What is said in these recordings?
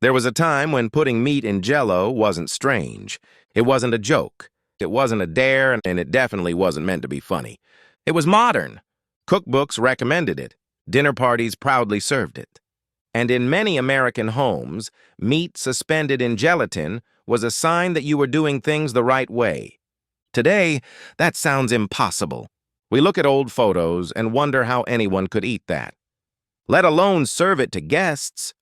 There was a time when putting meat in Jell-O wasn't strange. It wasn't a joke. It wasn't a dare, and it definitely wasn't meant to be funny. It was modern. Cookbooks recommended it. Dinner parties proudly served it. And in many American homes, meat suspended in gelatin was a sign that you were doing things the right way. Today, that sounds impossible. We look at old photos and wonder how anyone could eat that, let alone serve it to guests.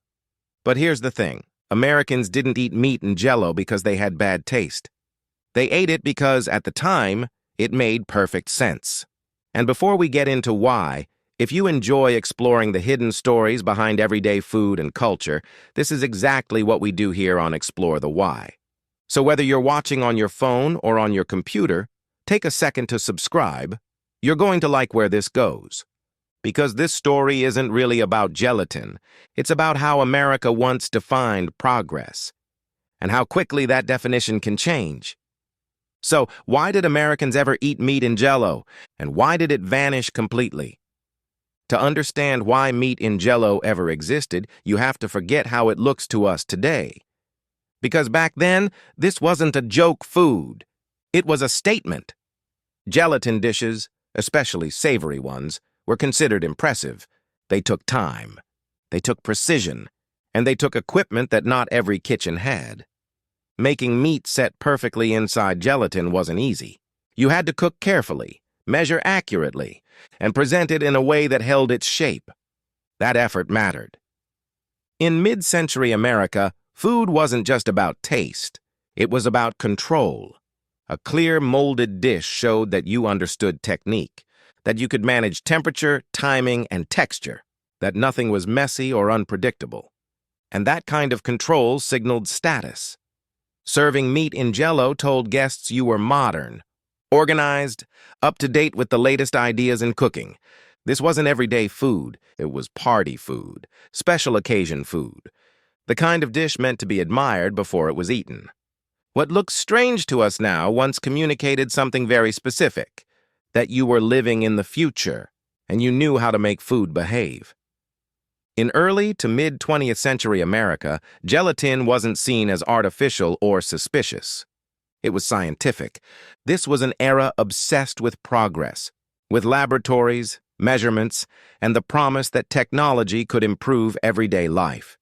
But here's the thing. Americans didn't eat meat in Jell-O because they had bad taste. They ate it because, at the time, it made perfect sense. And before we get into why, if you enjoy exploring the hidden stories behind everyday food and culture, this is exactly what we do here on Explore the Why. So whether you're watching on your phone or on your computer, take a second to subscribe. You're going to like where this goes. Because this story isn't really about gelatin. It's about how America once defined progress, and how quickly that definition can change. So, why did Americans ever eat meat in Jell-O, and why did it vanish completely? To understand why meat in Jell-O ever existed, you have to forget how it looks to us today. Because back then, this wasn't a joke food. It was a statement. Gelatin dishes, especially savory ones, were considered impressive. They took time, they took precision, and they took equipment that not every kitchen had. Making meat set perfectly inside gelatin wasn't easy. You had to cook carefully, measure accurately, and present it in a way that held its shape. That effort mattered. In mid-century America, food wasn't just about taste. It was about control. A clear, molded dish showed that you understood technique, that you could manage temperature, timing, and texture, that nothing was messy or unpredictable. And that kind of control signaled status. Serving meat in Jell-O told guests you were modern, organized, up to date with the latest ideas in cooking. This wasn't everyday food. It was party food, special occasion food, the kind of dish meant to be admired before it was eaten. What looks strange to us now once communicated something very specific, that you were living in the future and you knew how to make food behave. In early to mid-20th century America, gelatin wasn't seen as artificial or suspicious. It was scientific. This was an era obsessed with progress, with laboratories, measurements, and the promise that technology could improve everyday life.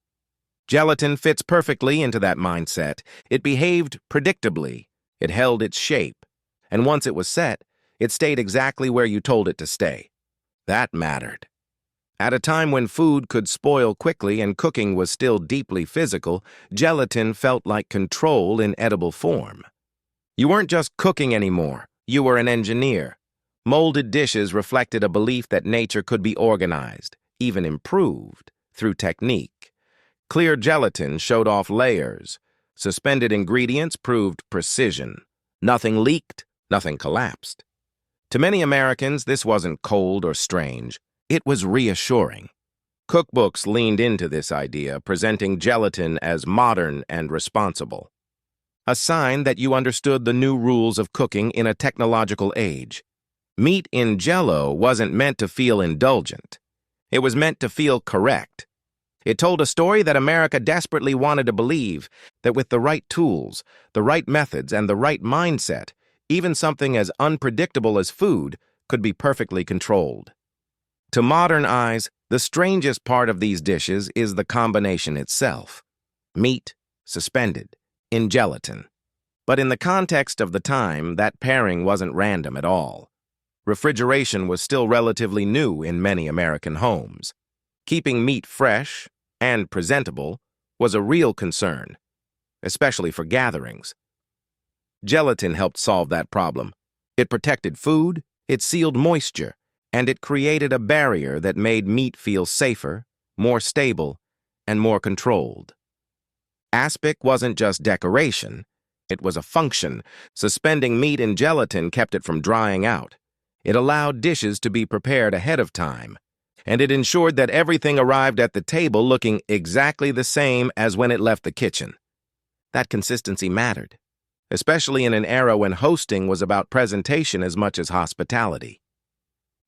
Gelatin fits perfectly into that mindset. It behaved predictably. It held its shape. And once it was set, it stayed exactly where you told it to stay. That mattered. At a time when food could spoil quickly and cooking was still deeply physical, gelatin felt like control in edible form. You weren't just cooking anymore. You were an engineer. Molded dishes reflected a belief that nature could be organized, even improved, through technique. Clear gelatin showed off layers. Suspended ingredients proved precision. Nothing leaked, nothing collapsed. To many Americans, this wasn't cold or strange. It was reassuring. Cookbooks leaned into this idea, presenting gelatin as modern and responsible. A sign that you understood the new rules of cooking in a technological age. Meat in Jell-O wasn't meant to feel indulgent. It was meant to feel correct. It told a story that America desperately wanted to believe, that with the right tools, the right methods, and the right mindset, even something as unpredictable as food could be perfectly controlled. To modern eyes, the strangest part of these dishes is the combination itself. Meat, suspended, in gelatin. But in the context of the time, that pairing wasn't random at all. Refrigeration was still relatively new in many American homes. Keeping meat fresh and presentable was a real concern, especially for gatherings. Gelatin helped solve that problem. It protected food, it sealed moisture, and it created a barrier that made meat feel safer, more stable, and more controlled. Aspic wasn't just decoration, it was a function. Suspending meat in gelatin kept it from drying out. It allowed dishes to be prepared ahead of time, and it ensured that everything arrived at the table looking exactly the same as when it left the kitchen. That consistency mattered, especially in an era when hosting was about presentation as much as hospitality.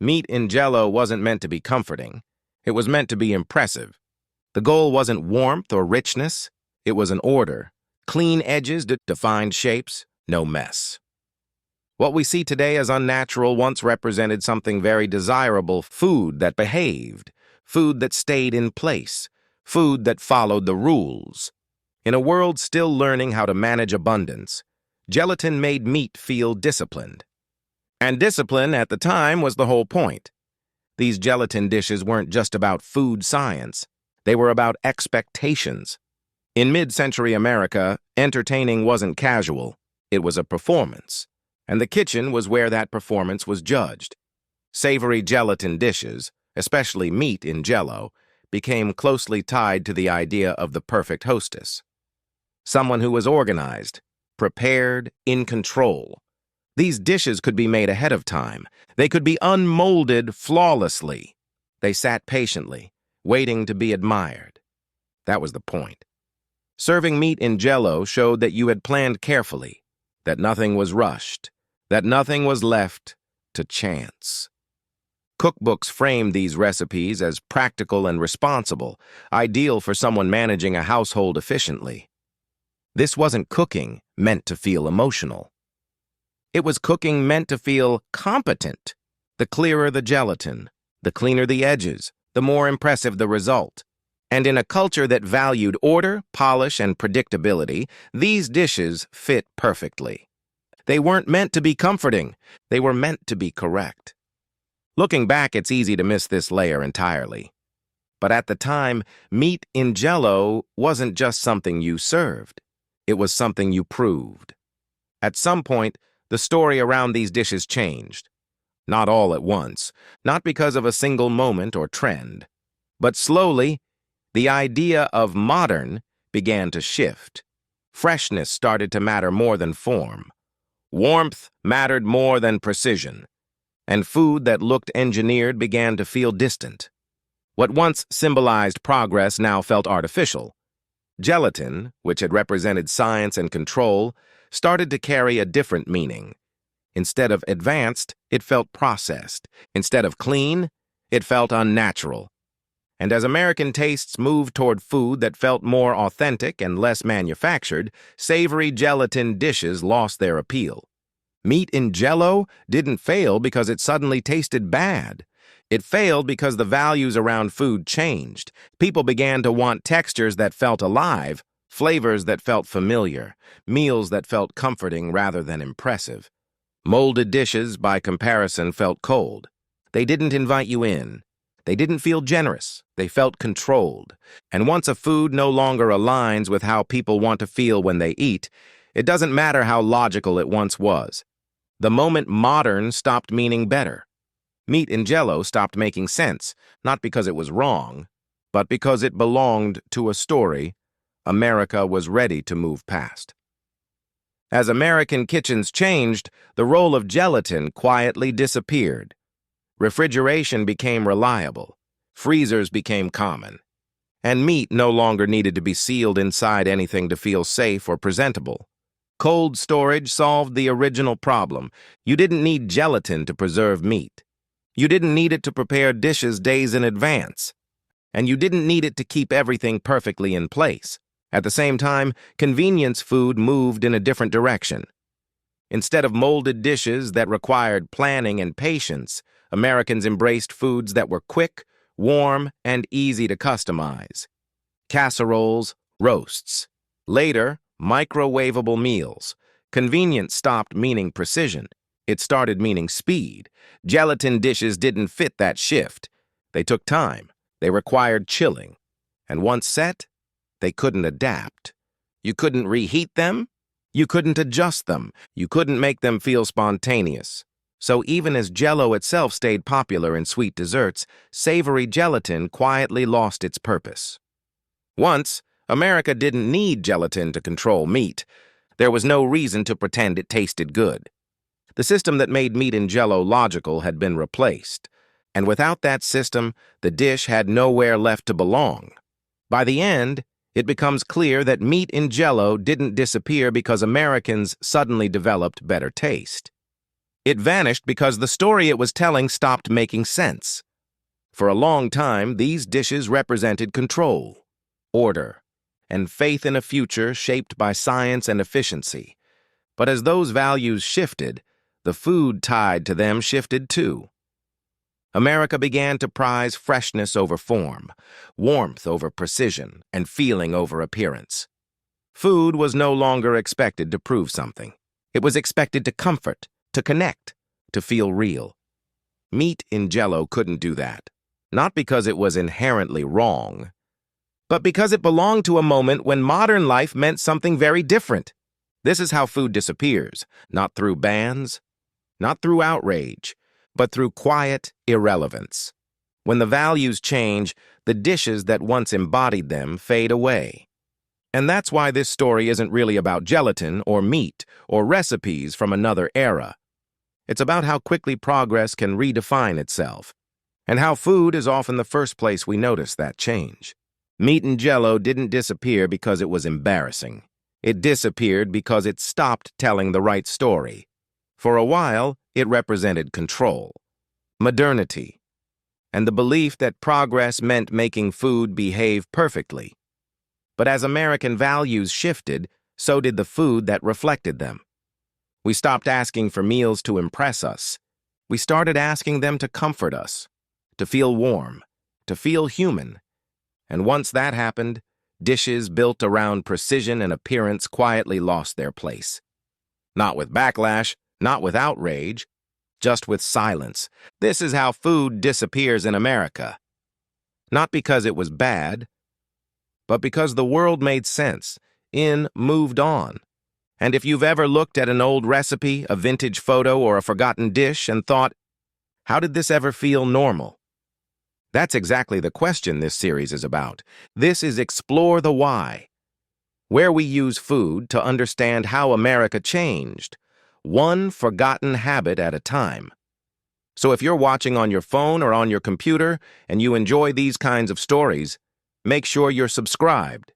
Meat in Jell-O wasn't meant to be comforting. It was meant to be impressive. The goal wasn't warmth or richness. It was an order. Clean edges, defined shapes, no mess. What we see today as unnatural once represented something very desirable: food that behaved, food that stayed in place, food that followed the rules. In a world still learning how to manage abundance, gelatin made meat feel disciplined. And discipline at the time was the whole point. These gelatin dishes weren't just about food science. They were about expectations. In mid-century America, entertaining wasn't casual. It was a performance. And the kitchen was where that performance was judged. Savory gelatin dishes, especially meat in Jell-O, became closely tied to the idea of the perfect hostess. Someone who was organized, prepared, in control. These dishes could be made ahead of time. They could be unmolded flawlessly. They sat patiently, waiting to be admired. That was the point. Serving meat in Jell-O showed that you had planned carefully, that nothing was rushed, that nothing was left to chance. Cookbooks framed these recipes as practical and responsible, ideal for someone managing a household efficiently. This wasn't cooking meant to feel emotional. It was cooking meant to feel competent. The clearer the gelatin, the cleaner the edges, the more impressive the result. And in a culture that valued order, polish, and predictability, these dishes fit perfectly. They weren't meant to be comforting. They were meant to be correct. Looking back, it's easy to miss this layer entirely. But at the time, meat in Jell-O wasn't just something you served. It was something you proved. At some point, the story around these dishes changed. Not all at once, not because of a single moment or trend. But slowly, the idea of modern began to shift. Freshness started to matter more than form. Warmth mattered more than precision. And food that looked engineered began to feel distant. What once symbolized progress now felt artificial. Gelatin, which had represented science and control, started to carry a different meaning. Instead of advanced, it felt processed. Instead of clean, it felt unnatural. And as American tastes moved toward food that felt more authentic and less manufactured, savory gelatin dishes lost their appeal. Meat in Jell-O didn't fail because it suddenly tasted bad. It failed because the values around food changed. People began to want textures that felt alive, flavors that felt familiar, meals that felt comforting rather than impressive. Molded dishes, by comparison, felt cold. They didn't invite you in. They didn't feel generous. They felt controlled. And once a food no longer aligns with how people want to feel when they eat, it doesn't matter how logical it once was. The moment modern stopped meaning better. Meat in Jell-O stopped making sense, not because it was wrong, but because it belonged to a story America was ready to move past. As American kitchens changed, the role of gelatin quietly disappeared. Refrigeration became reliable. Freezers became common. And meat no longer needed to be sealed inside anything to feel safe or presentable. Cold storage solved the original problem. You didn't need gelatin to preserve meat. You didn't need it to prepare dishes days in advance. And you didn't need it to keep everything perfectly in place. At the same time, convenience food moved in a different direction. Instead of molded dishes that required planning and patience, Americans embraced foods that were quick, warm, and easy to customize. Casseroles, roasts. Later, microwavable meals. Convenience stopped meaning precision. It started meaning speed. Gelatin dishes didn't fit that shift. They took time. They required chilling. And once set, they couldn't adapt. You couldn't reheat them. You couldn't adjust them. You couldn't make them feel spontaneous. So even as Jell-O itself stayed popular in sweet desserts, savory gelatin quietly lost its purpose. Once, America didn't need gelatin to control meat. There was no reason to pretend it tasted good. The system that made meat in Jell-O logical had been replaced. And without that system, the dish had nowhere left to belong. By the end, it becomes clear that meat in Jell-O didn't disappear because Americans suddenly developed better taste. It vanished because the story it was telling stopped making sense. For a long time, these dishes represented control, order, and faith in a future shaped by science and efficiency. But as those values shifted, the food tied to them shifted too. America began to prize freshness over form, warmth over precision, and feeling over appearance. Food was no longer expected to prove something. It was expected to comfort, to connect, to feel real. Meat in Jell-O couldn't do that, not because it was inherently wrong, but because it belonged to a moment when modern life meant something very different. This is how food disappears, not through bans, not through outrage, but through quiet irrelevance. When the values change, the dishes that once embodied them fade away. And that's why this story isn't really about gelatin or meat or recipes from another era. It's about how quickly progress can redefine itself, and how food is often the first place we notice that change. Meat in Jell-O didn't disappear because it was embarrassing. It disappeared because it stopped telling the right story. For a while, it represented control, modernity, and the belief that progress meant making food behave perfectly. But as American values shifted, so did the food that reflected them. We stopped asking for meals to impress us. We started asking them to comfort us, to feel warm, to feel human. And once that happened, dishes built around precision and appearance quietly lost their place. Not with backlash, not with outrage, just with silence. This is how food disappears in America. Not because it was bad, but because the world made sense, moved on. And if you've ever looked at an old recipe, a vintage photo, or a forgotten dish and thought, how did this ever feel normal? That's exactly the question this series is about. This is Explore the Why, where we use food to understand how America changed, one forgotten habit at a time. So if you're watching on your phone or on your computer and you enjoy these kinds of stories, make sure you're subscribed.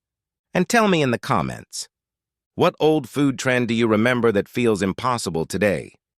And tell me in the comments, what old food trend do you remember that feels impossible today?